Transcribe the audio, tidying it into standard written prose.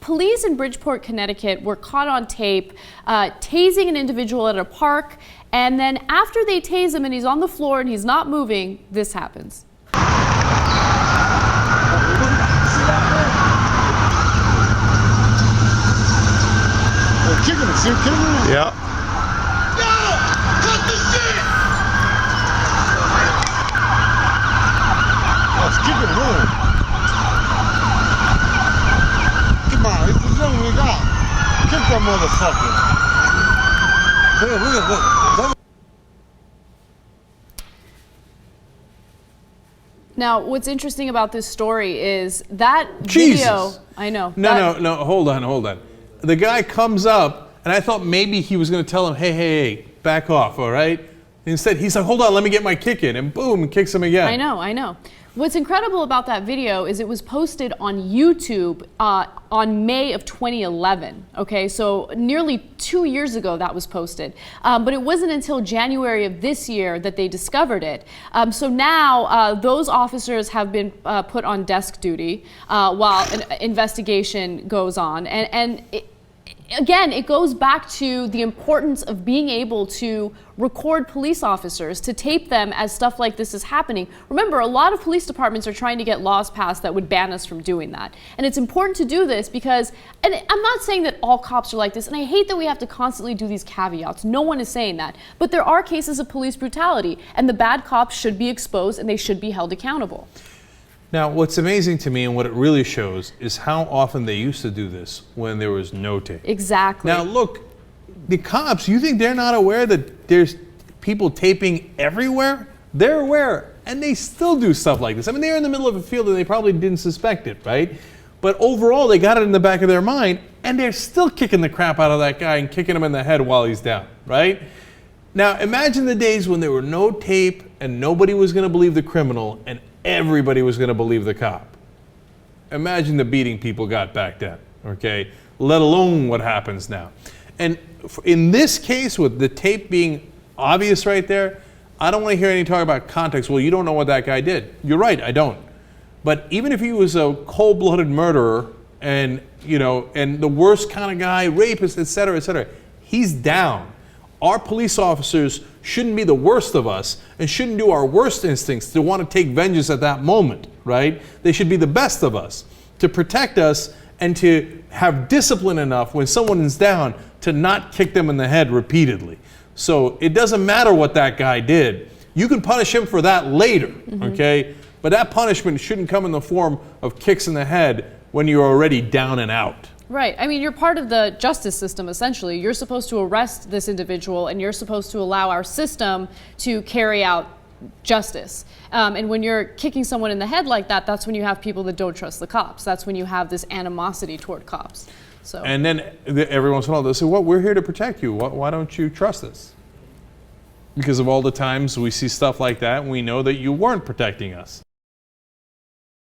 police in Bridgeport, Connecticut were caught on tape tasing an individual at a park, and then after they tase him and he's on the floor and he's not moving, this happens. Yeah. Cut the shit! Let's keep it moving. Come on, it's the zone we got. Kick that motherfucker. Look. Now, what's interesting about this story is that Jesus. video. I know. No, hold on. The guy comes up, and I thought maybe he was going to tell him, hey, back off, all right? Instead, he's like, hold on, let me get my kick in, and boom, kicks him again. I know. What's incredible about that video is it was posted on YouTube on May of 2011. Okay, so nearly 2 years ago that was posted. But it wasn't until January of this year that they discovered it. So now those officers have been put on desk duty while an investigation goes on. And again, it goes back to the importance of being able to record police officers, to tape them as stuff like this is happening. Remember, a lot of police departments are trying to get laws passed that would ban us from doing that. And it's important to do this because, and I'm not saying that all cops are like this, and I hate that we have to constantly do these caveats. No one is saying that. But there are cases of police brutality, and the bad cops should be exposed and they should be held accountable. Now, what's amazing to me and what it really shows is how often they used to do this when there was no tape. Exactly. Now, look, the cops, you think they're not aware that there's people taping everywhere? They're aware, and they still do stuff like this. I mean, they're in the middle of a field and they probably didn't suspect it, right? But overall, they got it in the back of their mind, and they're still kicking the crap out of that guy and kicking him in the head while he's down, right? Now, imagine the days when there were no tape and nobody was going to believe the criminal and everybody was going to believe the cop. Imagine the beating people got back then, okay? Let alone what happens now. And in this case, with the tape being obvious right there, I don't want to hear any talk about context. Well, you don't know what that guy did. You're right, I don't. But even if he was a cold-blooded murderer and, and the worst kind of guy, rapist, et cetera, he's down. Our police officers shouldn't be the worst of us and shouldn't do our worst instincts to want to take vengeance at that moment, right? They should be the best of us to protect us and to have discipline enough when someone is down to not kick them in the head repeatedly. So it doesn't matter what that guy did. You can punish him for that later, okay? But that punishment shouldn't come in the form of kicks in the head when you're already down and out. Right. I mean, you're part of the justice system, essentially. You're supposed to arrest this individual, and you're supposed to allow our system to carry out justice. And when you're kicking someone in the head like that, that's when you have people that don't trust the cops. That's when you have this animosity toward cops. So. And then every once in a while they'll say, well, we're here to protect you. Why don't you trust us? Because of all the times we see stuff like that, and we know that you weren't protecting us.